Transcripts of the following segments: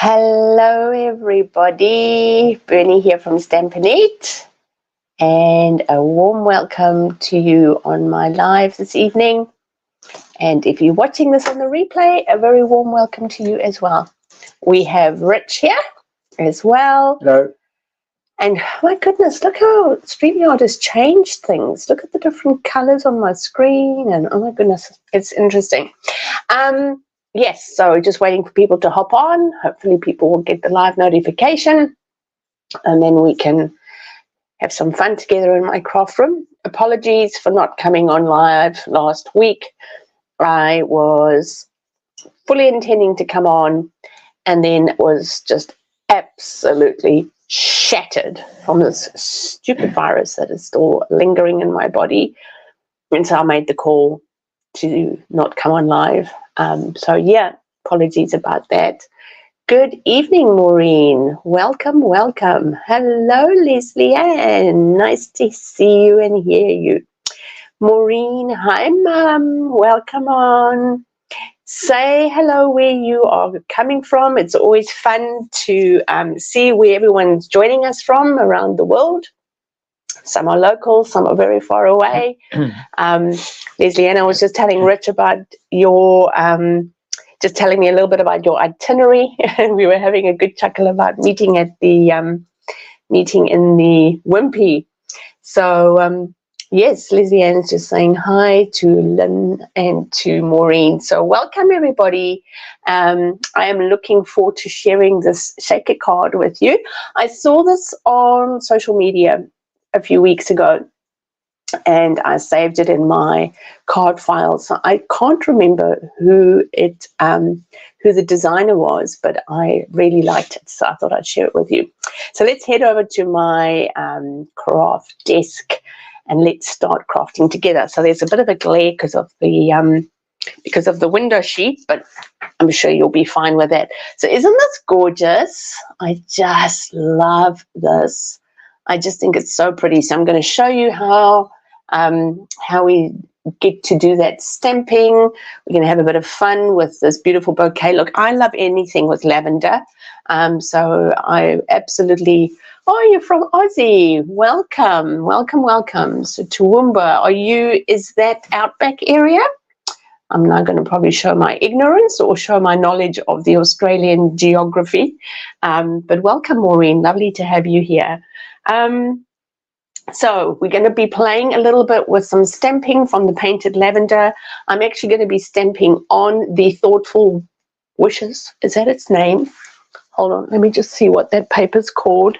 Hello everybody, Bernie here from Stampin' Up, and a warm welcome to you on my live this evening. And if you're watching this on the replay, a very warm welcome to you as well. We have Rich here as well. Hello. And my goodness, look how StreamYard has changed things. Look at the different colors on my screen, and oh my goodness, it's interesting. Yes, so just waiting for people to hop on. Hopefully people will get the live notification, and then we can have some fun together in my craft room. Apologies for not coming on live last week. I was fully intending to come on, and then was just absolutely shattered from this stupid virus that is still lingering in my body. And so I made the call to not come on live. So yeah, apologies about that. Good evening, Maureen. Welcome, welcome. Hello, Leslie Ann. Nice to see you and hear you. Maureen, hi, Mum. Welcome on. Say hello where you are coming from. It's always fun to see where everyone's joining us from around the world. Some are local, some are very far away. Leslie Ann, I was just telling Rich about your, just telling me a little bit about your itinerary. We were having a good chuckle about meeting at the meeting in the Wimpy. So yes, Leslie Ann is just saying hi to Lynn and to Maureen. So welcome everybody. I am looking forward to sharing this shaker card with you. I saw this on social media a few weeks ago, and I saved it in my card files. So I can't remember who the designer was, but I really liked it, so I thought I'd share it with you. So let's head over to my craft desk and let's start crafting together. So there's a bit of a glare because of the window sheet, but I'm sure you'll be fine with that. So isn't this gorgeous? I just love this. I just think it's so pretty. So I'm going to show you how we get to do that stamping. We're going to have a bit of fun with this beautiful bouquet. Look, I love anything with lavender. So I absolutely, oh, you're from Aussie. Welcome, welcome, welcome. So Toowoomba, is that Outback area? I'm now going to probably show my ignorance or show my knowledge of the Australian geography. But welcome, Maureen. Lovely to have you here. So we're going to be playing a little bit with some stamping from the painted lavender. I'm actually going to be stamping on the Thoughtful Wishes. Is that its name? Hold on, let me just see what that paper's called.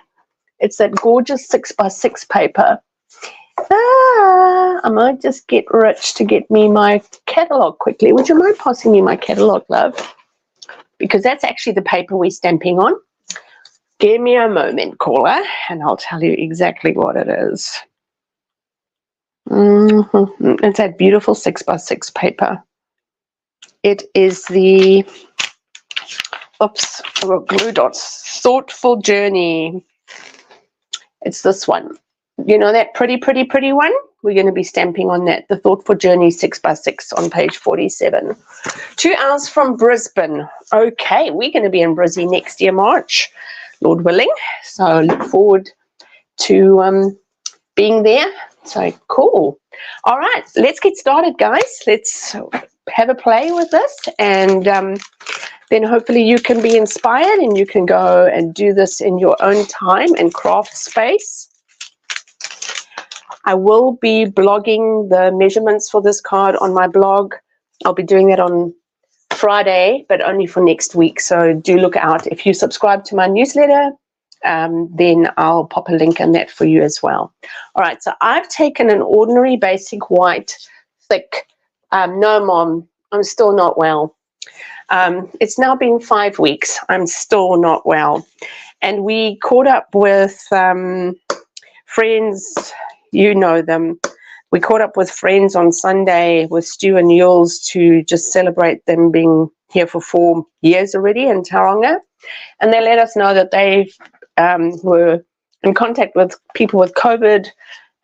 It's that gorgeous 6x6 paper. I might just get Rich to get me my catalogue quickly. Would you mind passing me my catalogue, love? Because that's actually the paper we're stamping on. Give me a moment, caller, and I'll tell you exactly what it is. It's that beautiful 6x6 paper. It is the, oops, I got glue dots, Thoughtful Journey. It's this one. You know that pretty one? We're going to be stamping on that, the Thoughtful Journey 6x6 on page 47. 2 hours from Brisbane. Okay, we're going to be in Brisbane next year, March, Lord willing. So look forward to being there. So cool. All right, let's get started, guys. Let's have a play with this, and then hopefully you can be inspired and you can go and do this in your own time and craft space. I will be blogging the measurements for this card on my blog. I'll be doing that on Friday, but only for next week. So do look out. If you subscribe to my newsletter, then I'll pop a link in that for you as well. All right, so I've taken an ordinary basic white thick. No, Mom, I'm still not well. It's now been 5 weeks. I'm still not well. And we caught up with friends. You know them. We caught up with friends on Sunday with Stu and Yules to just celebrate them being here for 4 years already in Tauranga. And they let us know that they were in contact with people with COVID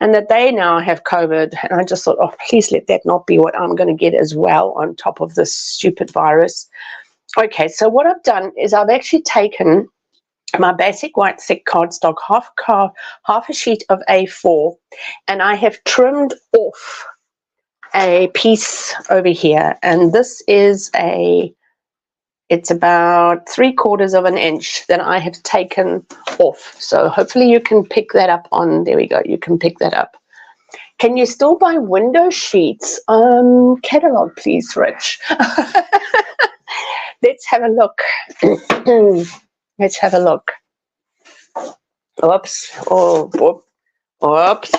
and that they now have COVID. And I just thought, oh, please let that not be what I'm going to get as well on top of this stupid virus. Okay, so what I've done is I've actually taken my basic white thick cardstock, half a sheet of A4, and I have trimmed off a piece over here, and this is it's about 3/4 of an inch that I have taken off. So hopefully you can pick that up on, there we go, you can pick that up. Can you still buy window sheets? Catalog, please, Rich. Let's have a look. Let's have a look. Oops. Oh, oops.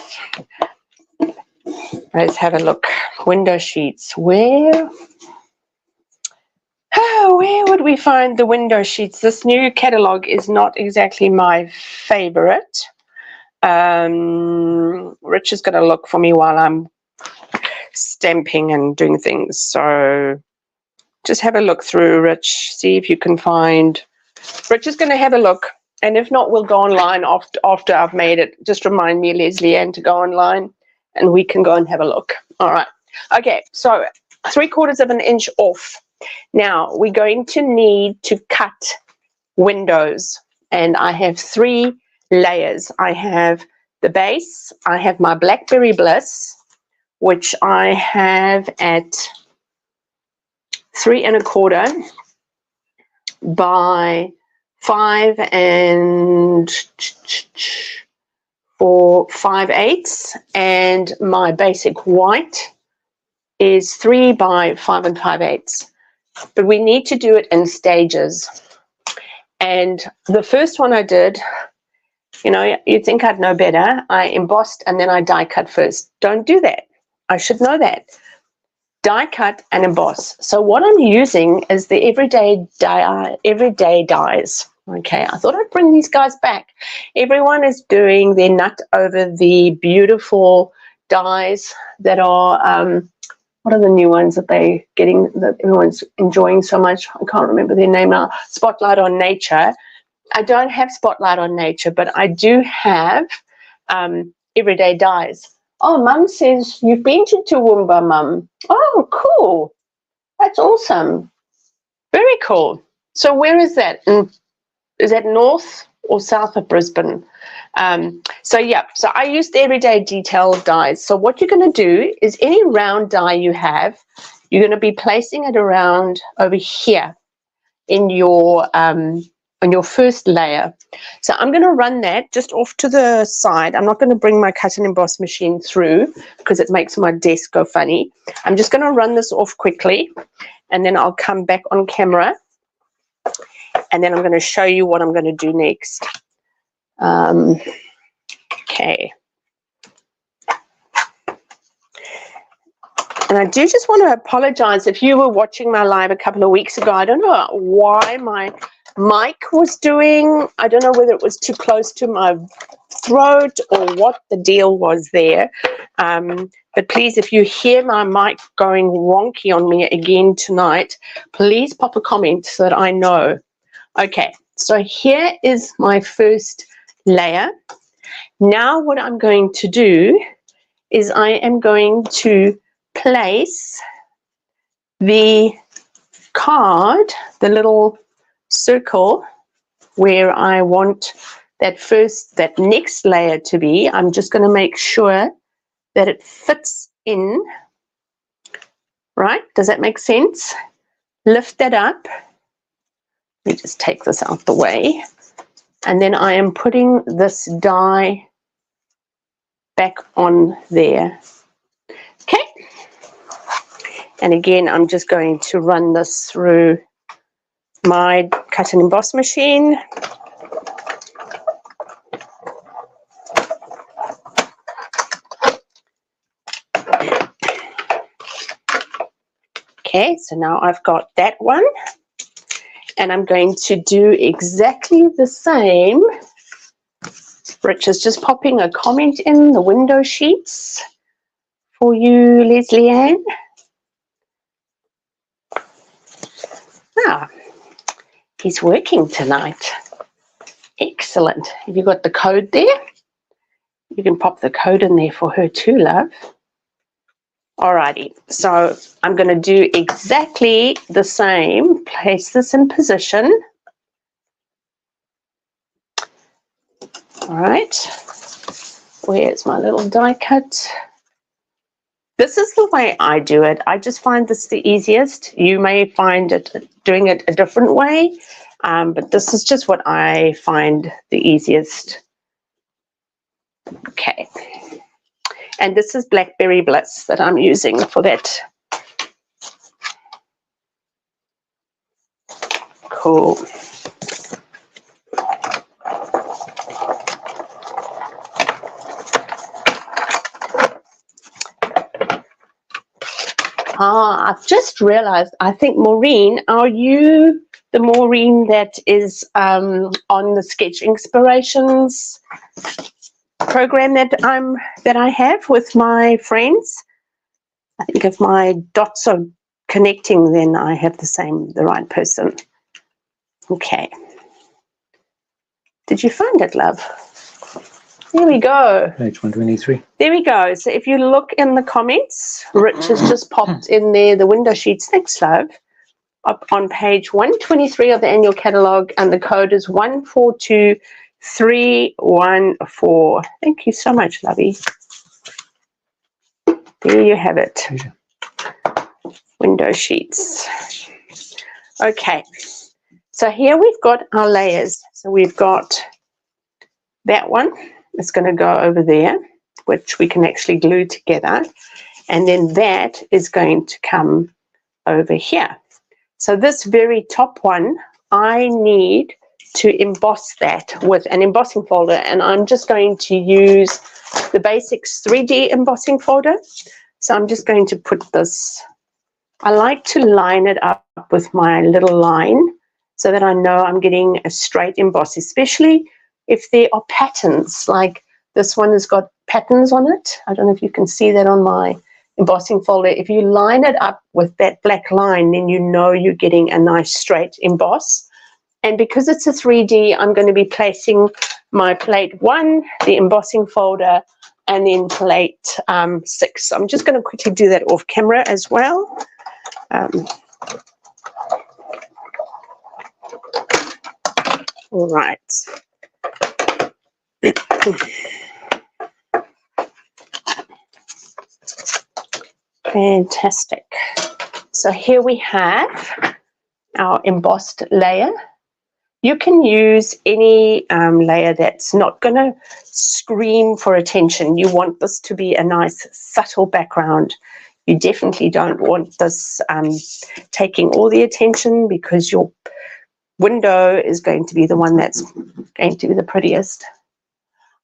Let's have a look. Window sheets. Where would we find the window sheets? This new catalog is not exactly my favorite. Rich is going to look for me while I'm stamping and doing things. So just have a look through, Rich. See if you can find. Rich is going to have a look. And if not, we'll go online after I've made it. Just remind me, Leslie Ann, to go online and we can go and have a look. All right. Okay, so 3/4 of an inch off. Now, we're going to need to cut windows. And I have 3 layers. I have the base. I have my Blackberry Bliss, which I have at 3 1/4 by 5 5/8, and my basic white is 3 by 5 5/8. But we need to do it in stages. And the first one I did, you know, you'd think I'd know better. I embossed and then I die cut first. Don't do that. I should know that. Die cut and emboss. So what I'm using is the everyday dies. Okay, I thought I'd bring these guys back. Everyone is doing their nut over the beautiful dies that are, what are the new ones that they're getting, that everyone's enjoying so much? I can't remember their name now. Spotlight on Nature. I don't have Spotlight on Nature, but I do have everyday dies. Oh, Mum says, you've been to Toowoomba, Mum. Oh, cool. That's awesome. Very cool. So where is that? Is that north or south of Brisbane? So yeah, so I used the everyday detail dies. So what you're going to do is any round die you have, you're going to be placing it around over here in your on your first layer. So I'm going to run that just off to the side. I'm not going to bring my cut and emboss machine through because it makes my desk go funny. I'm just going to run this off quickly and then I'll come back on camera and then I'm going to show you what I'm going to do next. Okay. And I do just want to apologize if you were watching my live a couple of weeks ago. I don't know why my mic was doing. I don't know whether it was too close to my throat or what the deal was there. But please, if you hear my mic going wonky on me again tonight, please pop a comment so that I know. Okay, so here is my first layer. Now what I'm going to do is I am going to place the card, the little circle where I want that next layer to be. I'm just going to make sure that it fits in, right? Does that make sense? Lift that up. Let me just take this out the way. And then I am putting this die back on there. Okay. And again, I'm just going to run this through my cut and emboss machine. Okay, so now I've got that one. And I'm going to do exactly the same. Rich is just popping a comment in the window sheets for you, Leslie Ann. Ah, he's working tonight. Excellent. Have you got the code there? You can pop the code in there for her too, love. Alrighty, so I'm going to do exactly the same. Place this in position. All right, where's my little die cut? This is the way I do it. I just find this the easiest. You may find it doing it a different way, but this is just what I find the easiest. Okay. And this is Blackberry Bliss that I'm using for that. Cool. I've just realized, I think, Maureen, are you the Maureen that is on the Sketch Inspirations program that I have with my friends? I think if my dots are connecting, then I have the right person. Okay. Did you find it, love? There we go. Page 123. There we go. So if you look in the comments, Rich has just popped in there the window sheets. Thanks, love. Up on page 123 of the annual catalogue, and the code is 142314. Thank you so much, lovey. There you have it. Pleasure. Window sheets. Okay. So here we've got our layers. So we've got that one. It's going to go over there, which we can actually glue together. And then that is going to come over here. So this very top one, I need to emboss that with an embossing folder. And I'm just going to use the Basics 3D embossing folder. So I'm just going to put this, I like to line it up with my little line so that I know I'm getting a straight emboss, especially if there are patterns, like this one has got patterns on it. I don't know if you can see that on my embossing folder. If you line it up with that black line, then you know you're getting a nice straight emboss. And because it's a 3D, I'm going to be placing my plate 1, the embossing folder, and then plate 6. So I'm just going to quickly do that off camera as well. All right. Fantastic. So here we have our embossed layer. You can use any layer that's not going to scream for attention. You want this to be a nice subtle background. You definitely don't want this taking all the attention, because your window is going to be the one that's going to be the prettiest.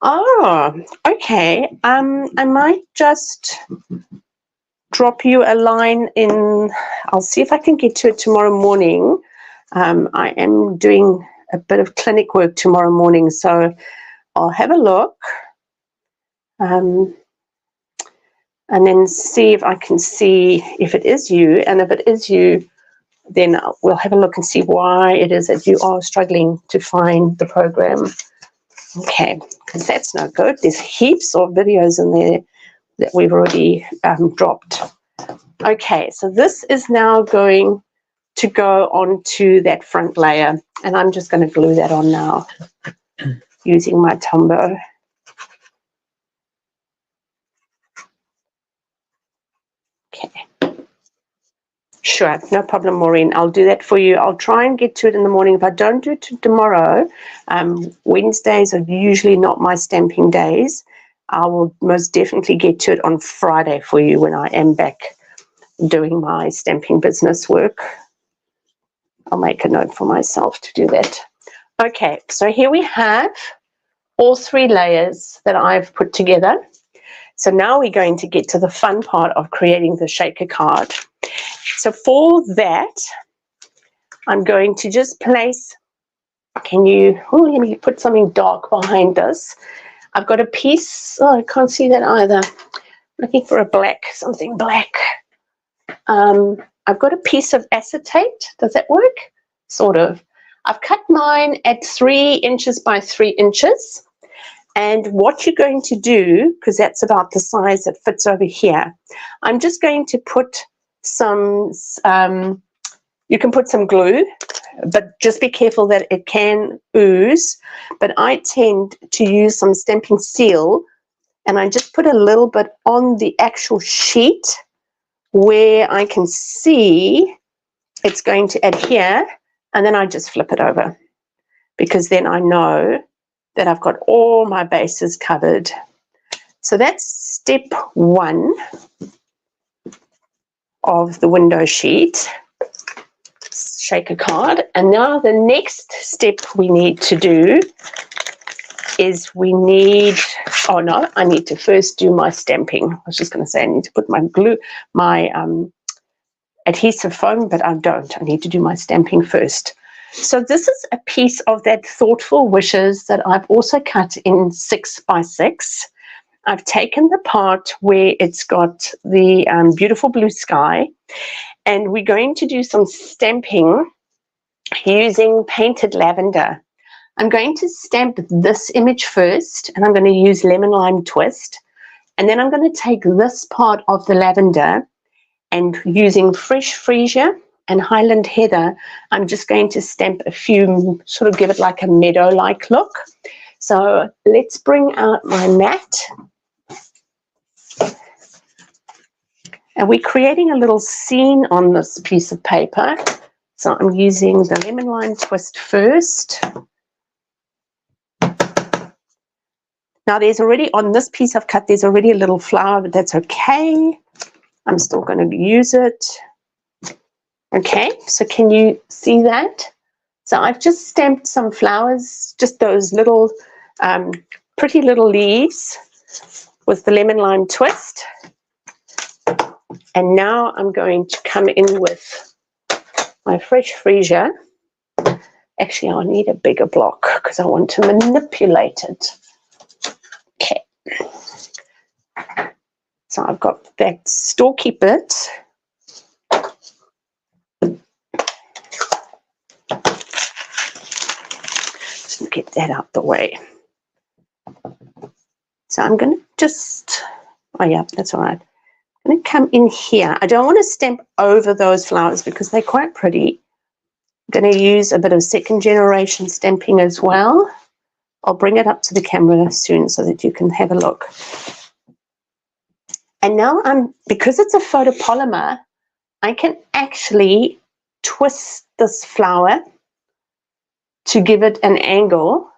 Oh, okay. I might just drop you a line in. I'll see if I can get to it tomorrow morning. I am doing a bit of clinic work tomorrow morning, so I'll have a look and then see if I can see if it is you. And if it is you, then we'll have a look and see why it is that you are struggling to find the program. Okay, because that's no good. There's heaps of videos in there that we've already dropped. Okay, so this is now going to go onto that front layer, and I'm just going to glue that on now using my Tombow. Okay. Sure, no problem, Maureen. I'll do that for you. I'll try and get to it in the morning. If I don't do it tomorrow, Wednesdays are usually not my stamping days. I will most definitely get to it on Friday for you when I am back doing my stamping business work. I'll make a note for myself to do that. Okay, so here we have all 3 layers that I've put together. So now we're going to get to the fun part of creating the shaker card. So for that, I'm going to just place, let me put something dark behind this. I've got a piece, I can't see that either. I'm looking for a black, something black. I've got a piece of acetate. Does that work? Sort of. I've cut mine at 3 inches by 3 inches. And what you're going to do, because that's about the size that fits over here, I'm just going to put some, you can put some glue, but just be careful that it can ooze. But I tend to use some stamping seal, and I just put a little bit on the actual sheet where I can see it's going to adhere, and then I just flip it over, because then I know that I've got all my bases covered. So that's step 1 of the window sheet. Shake a card. And now the next step we need to do is we need, oh no, I need to first do my stamping. I was just going to say I need to put my glue, my adhesive foam, but I don't. I need to do my stamping first. So this is a piece of that Thoughtful Wishes that I've also cut in 6x6. I've taken the part where it's got the beautiful blue sky, and we're going to do some stamping using painted lavender. I'm going to stamp this image first, and I'm going to use Lemon Lime Twist, and then I'm going to take this part of the lavender, and using Fresh Freesia and Highland Heather, I'm just going to stamp a few, sort of give it like a meadow-like look. So let's bring out my mat. And we're creating a little scene on this piece of paper. So I'm using the Lemon Lime Twist first. Now there's already, on this piece I've cut, there's already a little flower, but that's okay. I'm still going to use it. Okay, so can you see that? So I've just stamped some flowers, just those little pretty little leaves with the Lemon Lime Twist. And now I'm going to come in with my Fresh Freesia. Actually, I'll need a bigger block because I want to manipulate it. Okay. So I've got that stalky bit. Just get that out the way. So I'm going to just, oh yeah, that's all right. I'm going to come in here. I don't want to stamp over those flowers because they're quite pretty. I'm going to use a bit of second generation stamping as well. I'll bring it up to the camera soon so that you can have a look. And now because it's a photopolymer, I can actually twist this flower to give it an angle.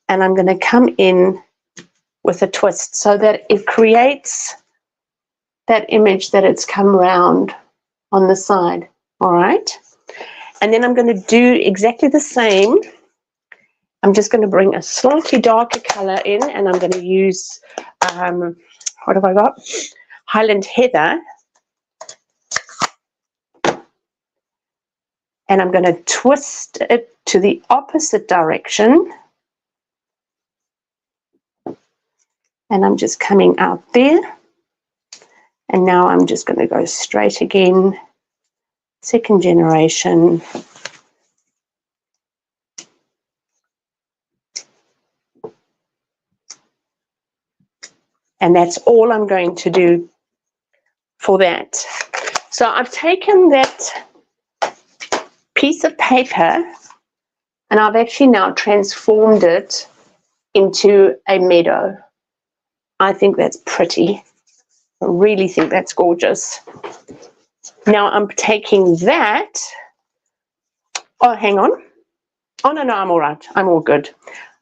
And I'm going to come in with a twist so that it creates that image that it's come round on the side. All right. And then I'm going to do exactly the same. I'm just going to bring a slightly darker color in, and I'm going to use, what have I got? Highland Heather. And I'm going to twist it to the opposite direction. And I'm just coming out there. And now I'm just going to go straight again. Second generation. And that's all I'm going to do for that. So I've taken that piece of paper and I've actually now transformed it into a meadow. I think that's pretty. I really think that's gorgeous. Now I'm taking that. Oh, hang on. Oh, no, I'm all right. I'm all good.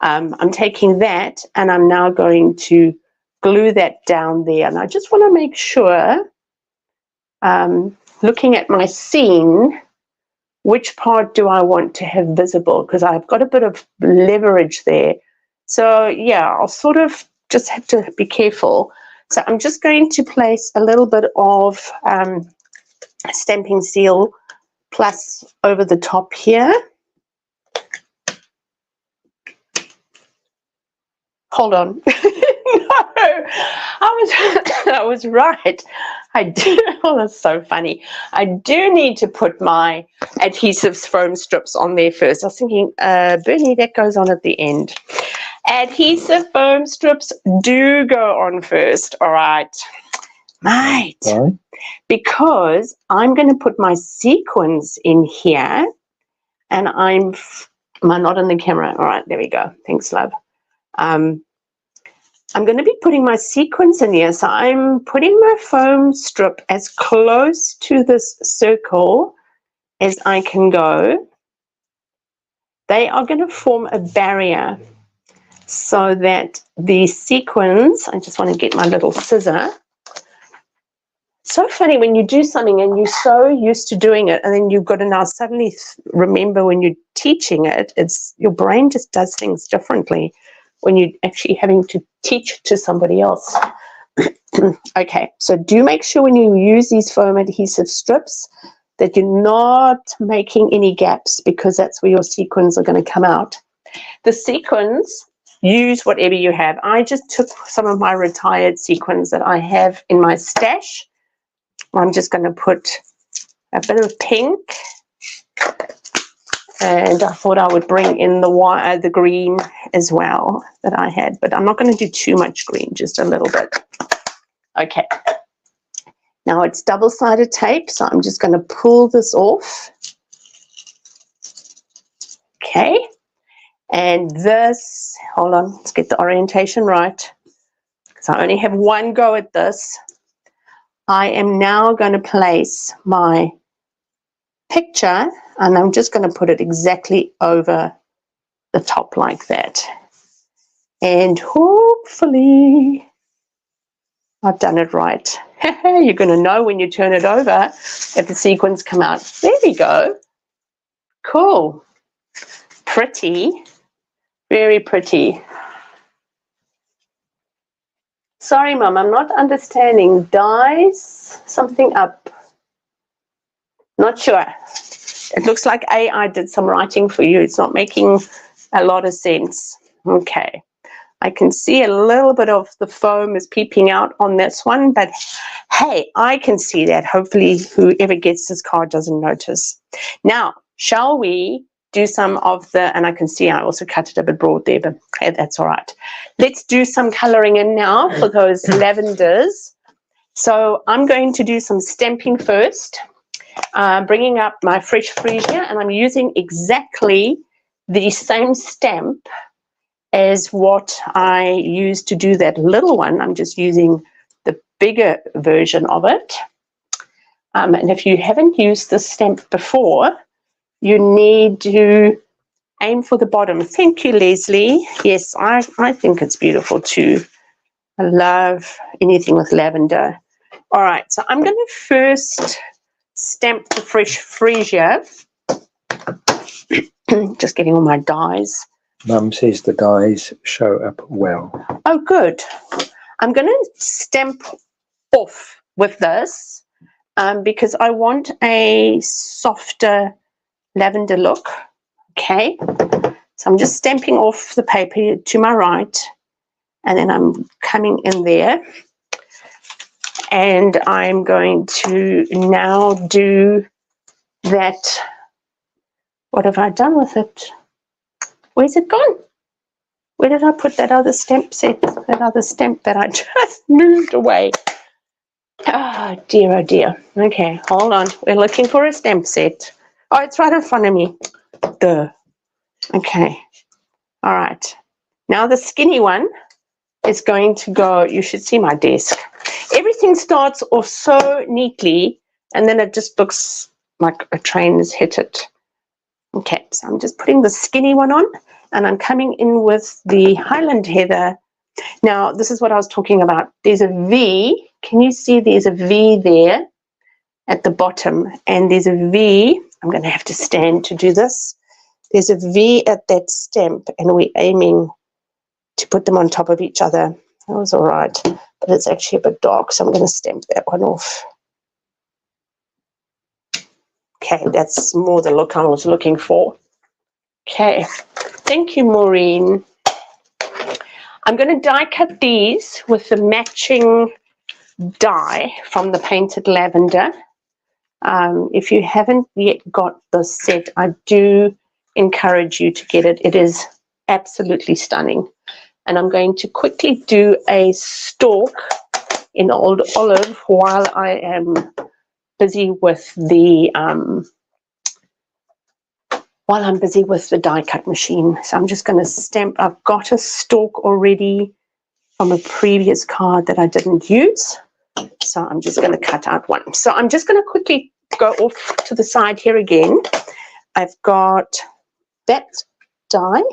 I'm taking that and I'm now going to glue that down there. And I just want to make sure, looking at my scene, which part do I want to have visible? Because I've got a bit of leverage there. So yeah, I'll sort of just have to be careful. So I'm just going to place a little bit of stamping seal plus over the top here. Hold on. No, I was right. I do. Oh, that's so funny. I do need to put my adhesive foam strips on there first. I was thinking, Bernie, that goes on at the end. Adhesive foam strips do go on first. All right. Mate. Why? Because I'm going to put my sequins in here, and am I not on the camera? All right, there we go. Thanks, love. I'm going to be putting my sequins in here, so I'm putting my foam strip as close to this circle as I can go. They are going to form a barrier so that the sequins, I just want to get my little scissor. So funny when you do something and you're so used to doing it, and then you've got to now suddenly remember when you're teaching it, it's your brain just does things differently when you're actually having to teach to somebody else. Okay, so do make sure when you use these foam adhesive strips that you're not making any gaps, because that's where your sequins are going to come out. The sequins, use whatever you have. I just took some of my retired sequins that I have in my stash. I'm just going to put a bit of pink, and I thought I would bring in the green as well that I had, but I'm not going to do too much green, just a little bit. Okay, now it's double-sided tape, so I'm just going to pull this off. Okay, and this, hold on, let's get the orientation right, because I only have one go at this. I am now going to place my picture, and I'm just going to put it exactly over the top like that. And hopefully I've done it right. You're going to know when you turn it over if the sequins come out. There we go. Cool. Pretty. Very pretty. Sorry, Mum, I'm not understanding. Dies something up. Not sure. It looks like AI did some writing for you. It's not making a lot of sense. Okay. I can see a little bit of the foam is peeping out on this one, but hey, I can see that. Hopefully whoever gets this card doesn't notice. Now, shall we do some of the, and I can see I also cut it a bit broad there, but hey, that's all right. Let's do some coloring in now for those lavenders. So I'm going to do some stamping first, bringing up my fresh freesia, and I'm using exactly the same stamp as what I used to do that little one. I'm just using the bigger version of it. And if you haven't used this stamp before, you need to aim for the bottom. Thank you, Leslie. Yes, I think it's beautiful too. I love anything with lavender. All right, so I'm going to first stamp the fresh freesia. Just getting all my dies. Mum says the dies show up well. Oh, good. I'm going to stamp off with this because I want a softer lavender look. Okay, so I'm just stamping off the paper to my right, and then I'm coming in there, and I'm going to now do that. What have I done with it? Where's it gone? Where did I put that other stamp set? That other stamp that I just moved away. Oh dear, oh dear. Okay, hold on. We're looking for a stamp set. Oh, it's right in front of me. Duh. Okay. All right. Now the skinny one is going to go, you should see my desk. Everything starts off so neatly, and then it just looks like a train has hit it. Okay, so I'm just putting the skinny one on, and I'm coming in with the Highland Heather. Now, this is what I was talking about. There's a V. Can you see there's a V there at the bottom? And there's a V. I'm going to have to stand to do this. There's a V at that stamp, and we're aiming to put them on top of each other. That was all right, but it's actually a bit dark, so I'm going to stamp that one off. Okay, that's more the look I was looking for. Okay, thank you, Maureen. I'm going to die cut these with the matching die from the Painted Lavender. If you haven't yet got this set, I do encourage you to get it. It is absolutely stunning. And I'm going to quickly do a stalk in Old Olive while I am busy with the die cut machine. So I'm just going to stamp. I've got a stalk already from a previous card that I didn't use. So I'm just going to cut out one. So I'm just going to quickly go off to the side here again. I've got that die,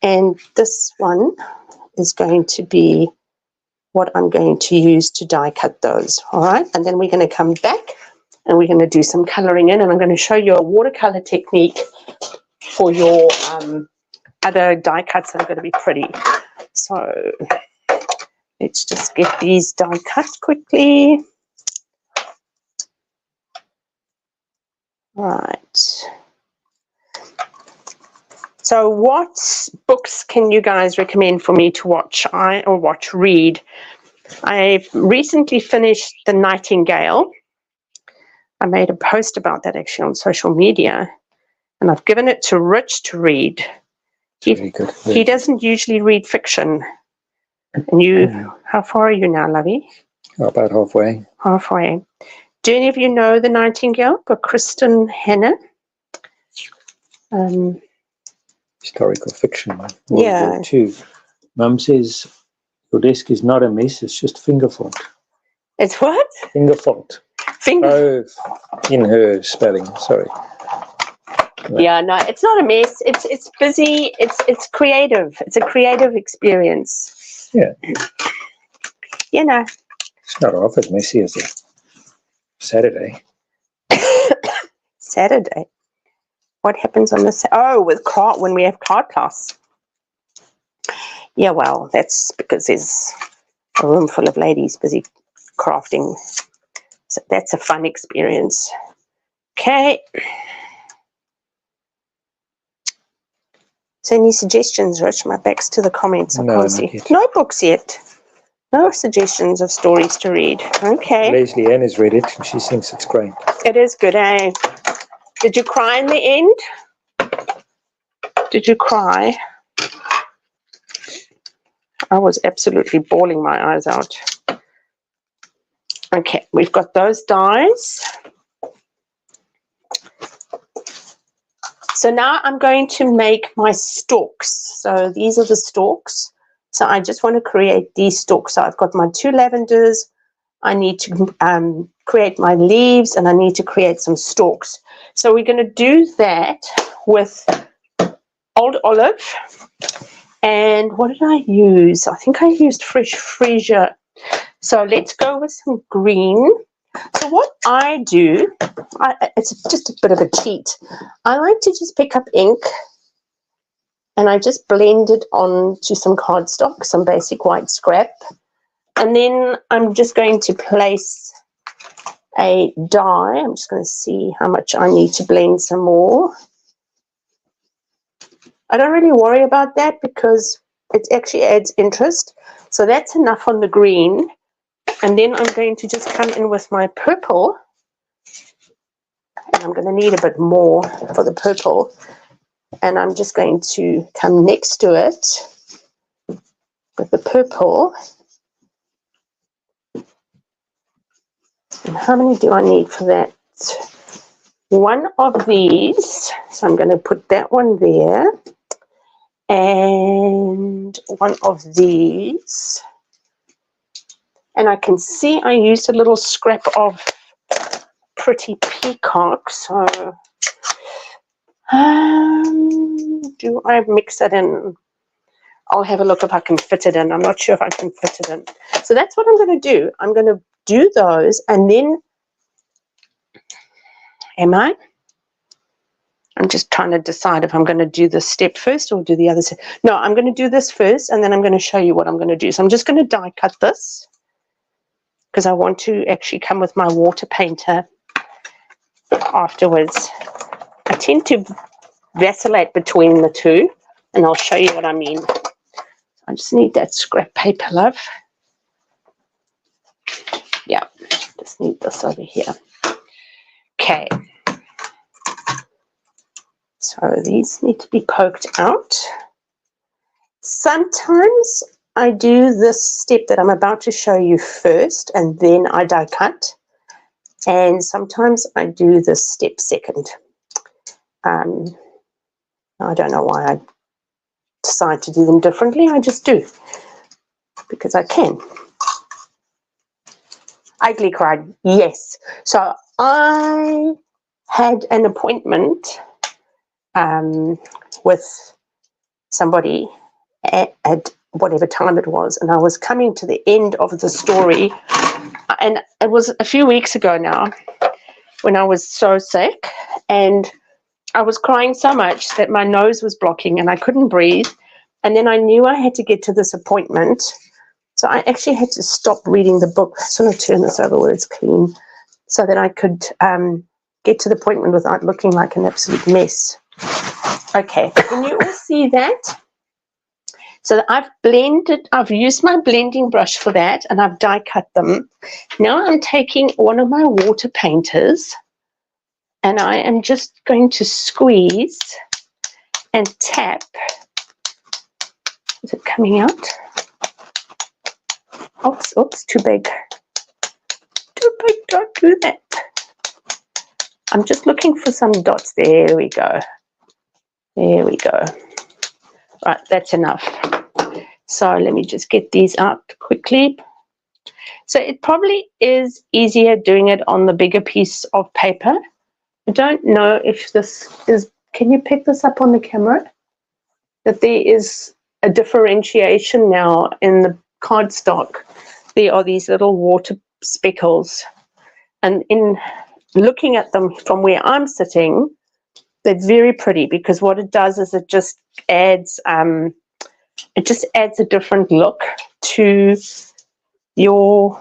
and this one is going to be what I'm going to use to die cut those. All right, and then we're going to come back and we're going to do some coloring in, and I'm going to show you a watercolor technique for your other die cuts that are going to be pretty. So let's just get these die cut quickly. All right. So what books can you guys recommend for me to watch read? I've recently finished The Nightingale. I made a post about that actually on social media, and I've given it to Rich to read. He doesn't usually read fiction. And you, how far are you now, Lovey? About halfway. Halfway. Do any of you know The Nightingale by Kristen Hanna? Historical fiction. Yeah. World War II. Mum says your desk is not a mess, it's just finger fault. It's what? Finger fault. Finger. Oh, in her spelling, sorry. Yeah, no, it's not a mess. It's busy. It's creative. It's a creative experience. Yeah. You know. It's not half as messy as a Saturday. Saturday. What happens on the when we have card class? Yeah, well, that's because there's a room full of ladies busy crafting. So that's a fun experience. Okay. So any suggestions, Rich? My back's to the comments. I can't see. No books yet. No suggestions of stories to read. Okay. Leslie Ann has read it and she thinks it's great. It is good, eh? Did you cry in the end? Did you cry? I was absolutely bawling my eyes out. Okay, we've got those dies. So now I'm going to make my stalks. So these are the stalks. So I just want to create these stalks. So I've got my 2 lavenders. I need to create my leaves, and I need to create some stalks. So we're going to do that with Old Olive. And what did I use? I think I used fresh freesia. So let's go with some green. So what I do, it's just a bit of a cheat. I like to just pick up ink and I just blend it onto some cardstock, some basic white scrap. And then I'm just going to place a die. I'm just going to see how much I need to blend some more. I don't really worry about that because it actually adds interest. So that's enough on the green. And then I'm going to just come in with my purple. And I'm going to need a bit more for the purple. And I'm just going to come next to it with the purple. And how many do I need for that? One of these. So I'm going to put that one there. And one of these. And I can see I used a little scrap of Pretty Peacock. So do I mix it in? I'll have a look if I can fit it in. I'm not sure if I can fit it in. So that's what I'm going to do. I'm going to do those, and then I'm just trying to decide if I'm going to do this step first or do the other step. No, I'm going to do this first, and then I'm going to show you what I'm going to do. So I'm just going to die cut this because I want to actually come with my water painter afterwards. I tend to vacillate between the two, and I'll show you what I mean. I just need that scrap paper, love. Yeah, just need this over here. Okay. So these need to be poked out. Sometimes I do this step that I'm about to show you first, and then I die cut. And sometimes I do this step second. I don't know why I decide to do them differently. I just do, because I can. Ugly cried, yes. So I had an appointment with somebody at whatever time it was, and I was coming to the end of the story, and it was a few weeks ago now when I was so sick, and I was crying so much that my nose was blocking and I couldn't breathe, and then I knew I had to get to this appointment, so I actually had to stop reading the book. I just want to turn this over where it's clean so that I could get to the appointment without looking like an absolute mess. Okay, can you all see that? So I've used my blending brush for that, and I've die cut them. Now I'm taking one of my water painters, and I am just going to squeeze and tap. Is it coming out? Oops, oops, too big. Too big, don't do that. I'm just looking for some dots. There we go. There we go. Right, that's enough. So let me just get these out quickly. So it probably is easier doing it on the bigger piece of paper. I don't know if this is, can you pick this up on the camera? That there is a differentiation now in the cardstock. There are these little water speckles. And in looking at them from where I'm sitting, they're very pretty, because what it does is it just adds a different look to your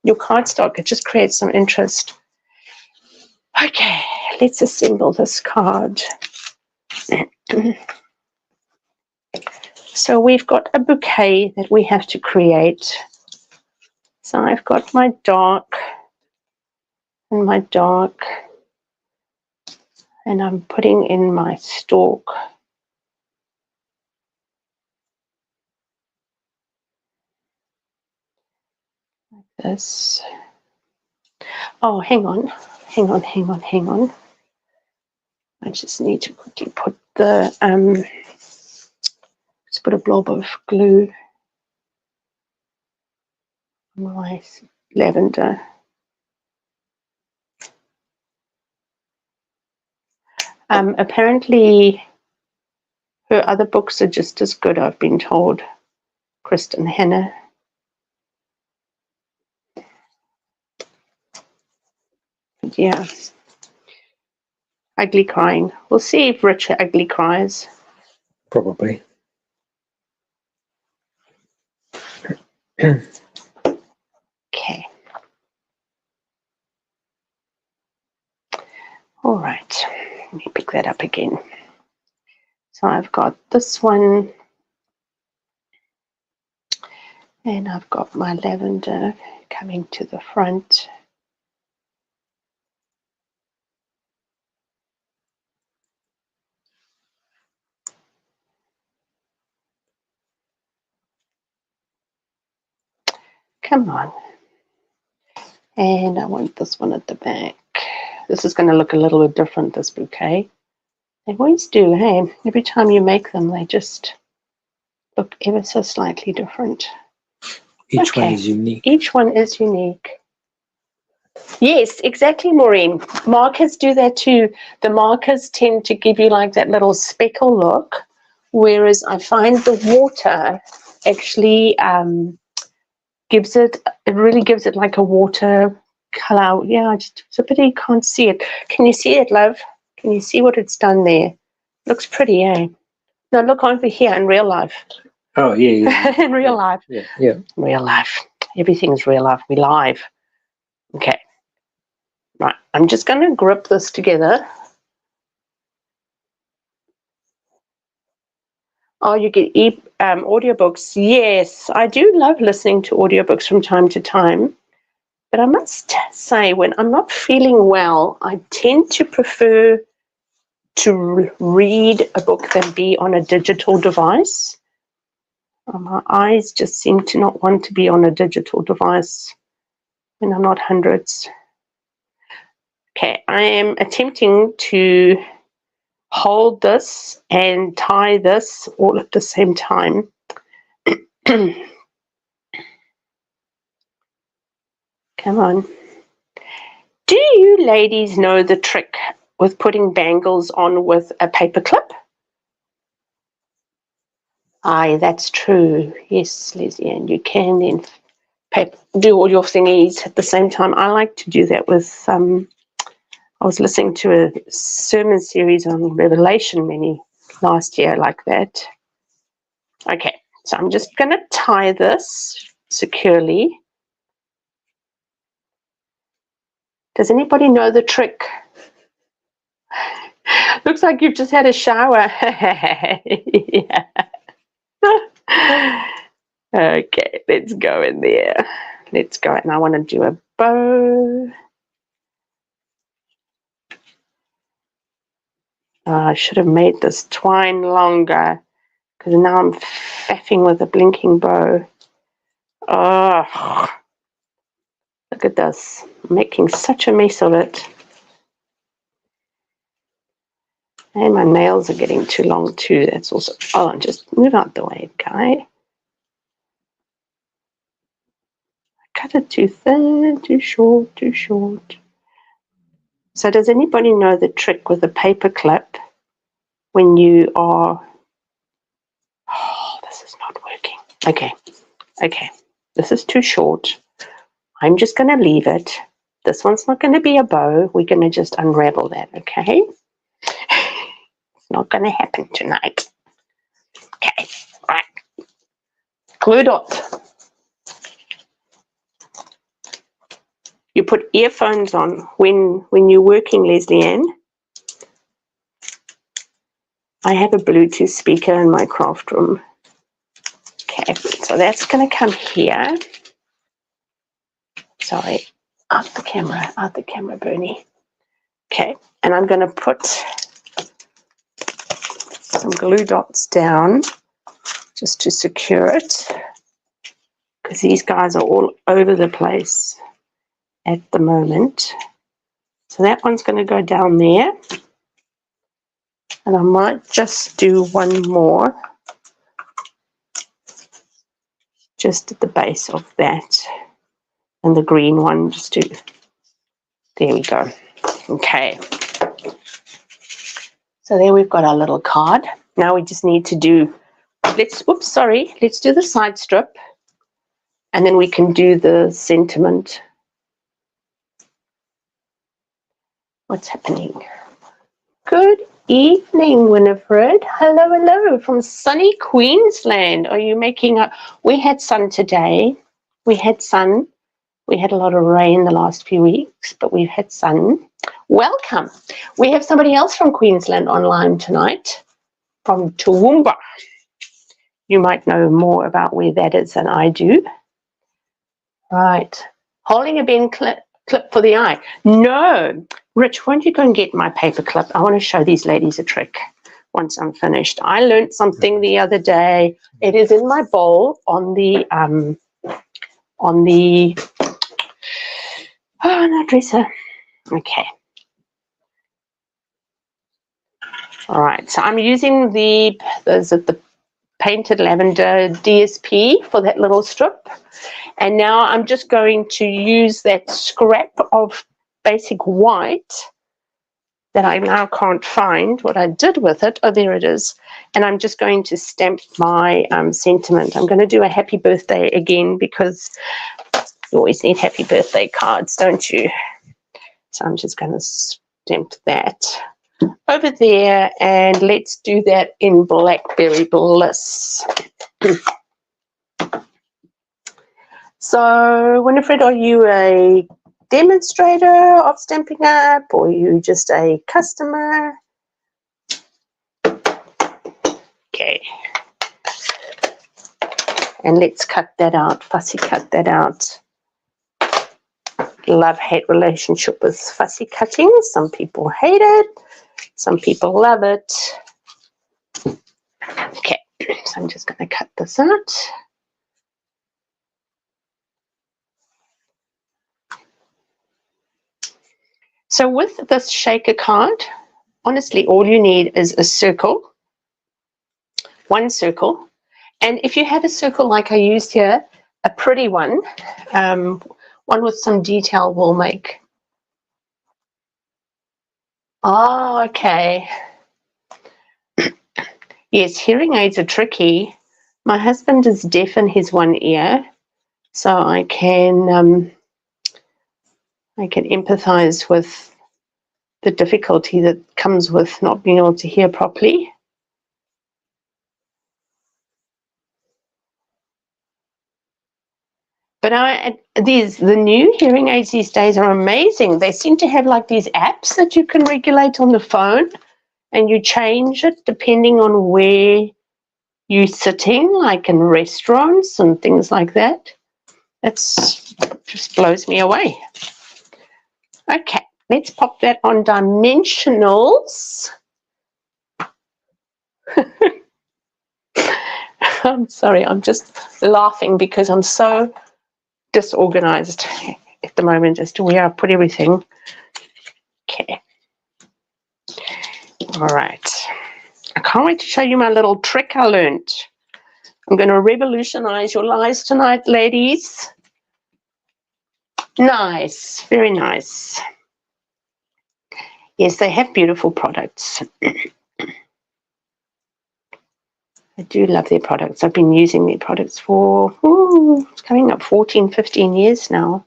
cardstock. It just creates some interest. Okay, let's assemble this card. So we've got a bouquet that we have to create. So I've got my dark and my dark, and I'm putting in my stalk. Like this. Oh, hang on. I just need to quickly put the, let's put a blob of glue on my lavender. Apparently her other books are just as good, I've been told. Kristen Hanna. Yeah. Ugly crying. We'll see if Richard ugly cries. Probably. Okay. All right. Let me pick that up again. So I've got this one, and I've got my lavender coming to the front. Come on. And I want this one at the back. This is going to look a little bit different, this bouquet. They always do, hey? Every time you make them, they just look ever so slightly different. Each one is unique. Each one is unique. Yes, exactly, Maureen. Markers do that too. The markers tend to give you like that little speckle look, whereas I find the water actually really gives it like a water color. Yeah, it's a pity you can't see it. Can you see it, love? Can you see what it's done there? Looks pretty, eh? No, look over here in real life. Oh, yeah. In real life. Yeah. Real life. Everything's real life. We live. Okay. Right. I'm just going to grip this together. Oh, you get audiobooks. Yes, I do love listening to audiobooks from time to time. But I must say, when I'm not feeling well, I tend to prefer to read a book than be on a digital device. Oh, my eyes just seem to not want to be on a digital device when I'm not hundreds. Okay, I am attempting to hold this and tie this all at the same time. Come on. Do you ladies know the trick with putting bangles on with a paper clip? Aye, that's true. Yes, Lizzie, and you can then do all your thingies at the same time. I like to do that with, I was listening to a sermon series on Revelation last year like that. Okay, so I'm just going to tie this securely. Does anybody know the trick? Looks like you've just had a shower. Yeah. Okay, let's go in there. Let's go. And I want to do a bow. I should have made this twine longer because now I'm faffing with a blinking bow. Oh, look at this. I'm making such a mess of it. And my nails are getting too long too. That's also, oh, just move out the way, guy. I cut it too thin, too short, too short. So does anybody know the trick with a paper clip when you are, oh, this is not working. Okay, this is too short. I'm just going to leave it. This one's not going to be a bow. We're going to just unravel that, okay? It's not going to happen tonight. Okay, right. Glue dot. You put earphones on when you're working, Leslie Ann. I have a Bluetooth speaker in my craft room. Okay, so that's going to come here. Sorry, out the camera, Bernie. Okay, and I'm going to put some glue dots down just to secure it, because these guys are all over the place at the moment. So that one's going to go down there, and I might just do one more just at the base of that, and the green one just to, there we go. Okay, so there we've got our little card. Now we just need to do, let's do the side strip, and then we can do the sentiment. What's happening? Good evening, Winifred. Hello from sunny Queensland. Are you making a, we had sun today. We had sun. We had a lot of rain the last few weeks, but we've had sun. Welcome. We have somebody else from Queensland online tonight, from Toowoomba. You might know more about where that is than I do. Right. Holding a bin clip for the eye. No. Rich, why don't you go and get my paper clip? I want to show these ladies a trick once I'm finished. I learned something the other day. It is in my bowl on the oh, no, dresser. Okay. All right. So I'm using the painted lavender DSP for that little strip. And now I'm just going to use that scrap of basic white that I now can't find what I did with it. Oh, there it is. And I'm just going to stamp my sentiment. I'm going to do a happy birthday again, because you always need happy birthday cards, don't you? So I'm just going to stamp that over there, and let's do that in Blackberry Bliss. So, Winifred, are you a demonstrator of Stampin' Up, or are you just a customer? Okay. And let's cut that out, fussy cut that out. Love-hate relationship with fussy cutting. Some people hate it. Some people love it. Okay, so So I'm just going to cut this out. So with this shaker card, honestly, all you need is a circle, one circle. And if you have a circle like I used here, a pretty one, one with some detail will make. Oh, okay. Yes, hearing aids are tricky. My husband is deaf in his one ear, so I can empathize with the difficulty that comes with not being able to hear properly. But the new hearing aids these days are amazing. They seem to have like these apps that you can regulate on the phone, and you change it depending on where you're sitting, like in restaurants and things like that. It's just blows me away. Okay, let's pop that on dimensionals. I'm sorry, I'm just laughing because I'm so disorganized at the moment as to where I put everything. Okay. All right. I can't wait to show you my little trick I learned. I'm going to revolutionize your lives tonight, ladies. Nice, very nice. Yes, they have beautiful products. I do love their products. I've been using their products for, it's coming up 14, 15 years now.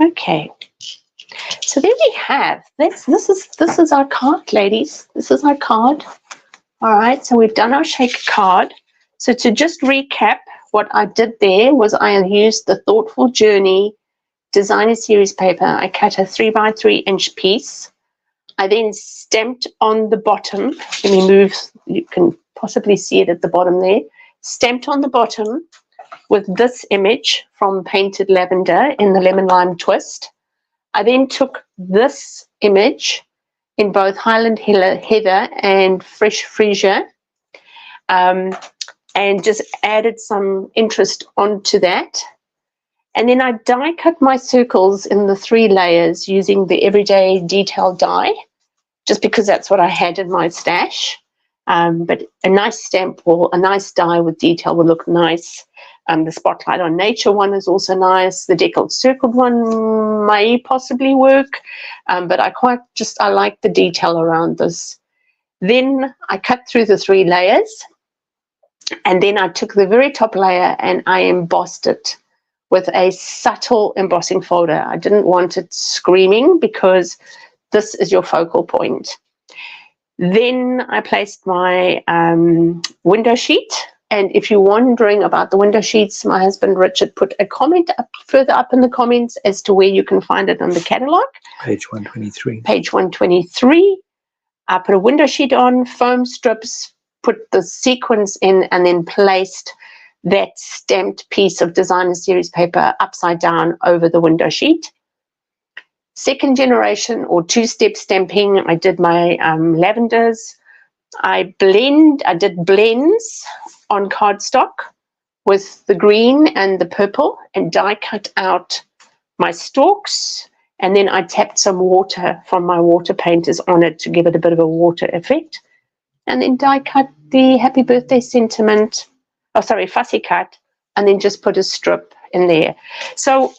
Okay. So there we have, this is our card, ladies. This is our card. All right, so we've done our shaker card. So to just recap, what I did there was I used the Thoughtful Journey Designer Series paper. I cut a 3x3 inch piece. I then stamped on the bottom. Let me move, you can possibly see it at the bottom there. Stamped on the bottom with this image from Painted Lavender in the Lemon Lime Twist. I then took this image in both Highland Heather and Fresh Freesia, and just added some interest onto that. And then I die cut my circles in the 3 layers using the Everyday Detail die, just because that's what I had in my stash. But a nice stamp or a nice die with detail will look nice. The Spotlight on Nature one is also nice. The Deckled Circled one may possibly work, but I like the detail around this. Then I cut through the 3 layers, and then I took the very top layer and I embossed it with a subtle embossing folder. I didn't want it screaming because this is your focal point. Then I placed my window sheet. And if you're wondering about the window sheets, my husband Richard put a comment further up in the comments as to where you can find it on the catalog. Page 123. Page 123. I put a window sheet on, foam strips, put the sequins in, and then placed that stamped piece of Designer Series paper upside down over the window sheet. Second generation or 2-step stamping, I did my lavenders. I did blends on cardstock with the green and the purple and die cut out my stalks, and then I tapped some water from my water painters on it to give it a bit of a water effect, and then die cut the Happy Birthday sentiment, fussy cut, and then just put a strip in there. So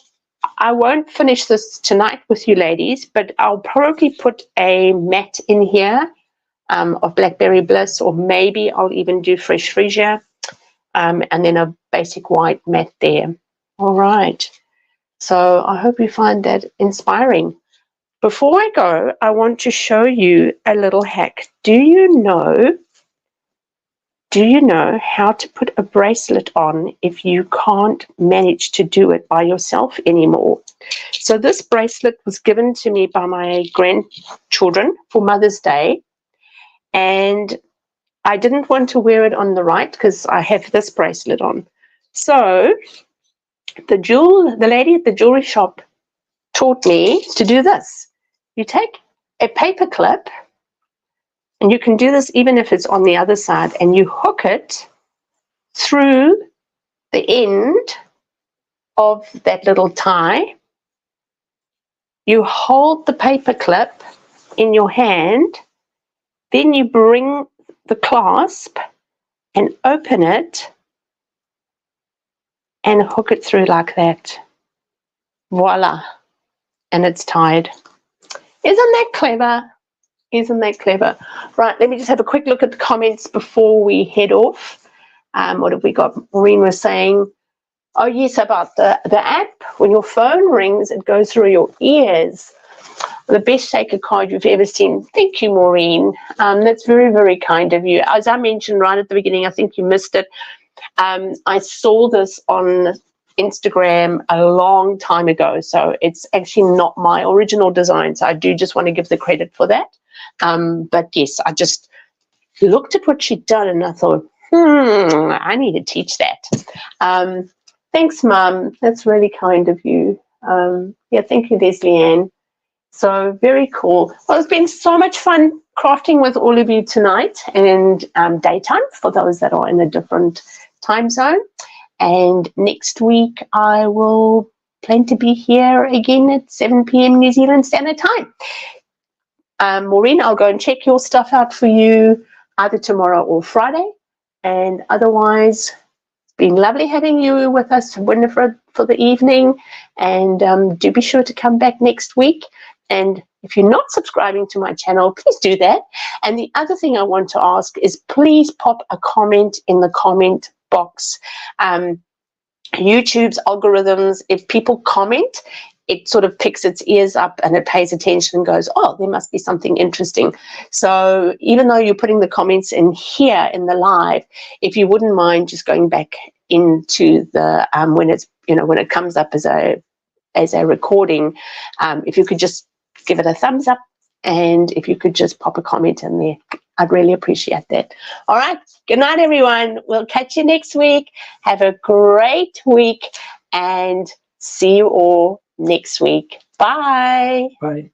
I won't finish this tonight with you ladies, but I'll probably put a matte in here of Blackberry Bliss, or maybe I'll even do Fresh Freesia, and then a basic white matte there. All right. So I hope you find that inspiring. Before I go, I want to show you a little hack. Do you know how to put a bracelet on if you can't manage to do it by yourself anymore? So this bracelet was given to me by my grandchildren for Mother's Day, and I didn't want to wear it on the right because I have this bracelet on. So the lady at the jewelry shop taught me to do this. You take a paper clip, and you can do this even if it's on the other side, and you hook it through the end of that little tie. You hold the paper clip in your hand, then you bring the clasp and open it and hook it through like that. Voila, and it's tied. Isn't that clever? Isn't that clever? Right, let me just have a quick look at the comments before we head off. What have we got? Maureen was saying, oh yes, about the app. When your phone rings, it goes through your ears. The best shaker card you've ever seen. Thank you, Maureen. That's very, very kind of you. As I mentioned right at the beginning, I think you missed it. I saw this on Instagram a long time ago, so it's actually not my original design, so I do just want to give the credit for that. But yes, I just looked at what she'd done and I thought, I need to teach that. Thanks, Mum. That's really kind of you. Yeah, thank you, Leslie Ann. So very cool. Well, it's been so much fun crafting with all of you tonight and daytime for those that are in a different time zone. And next week I will plan to be here again at 7 p.m. New Zealand Standard Time. Maureen, I'll go and check your stuff out for you either tomorrow or Friday. And otherwise, it's been lovely having you with us, Winifred, for the evening. And do be sure to come back next week. And if you're not subscribing to my channel, please do that. And the other thing I want to ask is please pop a comment in the comment box. YouTube's algorithms, if people comment, it sort of picks its ears up and it pays attention and goes, oh, there must be something interesting. So even though you're putting the comments in here in the live, if you wouldn't mind just going back into the when it's, you know, when it comes up as a recording, if you could just give it a thumbs up, and if you could just pop a comment in there, I'd really appreciate that. All right, good night, everyone. We'll catch you next week. Have a great week and see you all next week. Bye. Bye.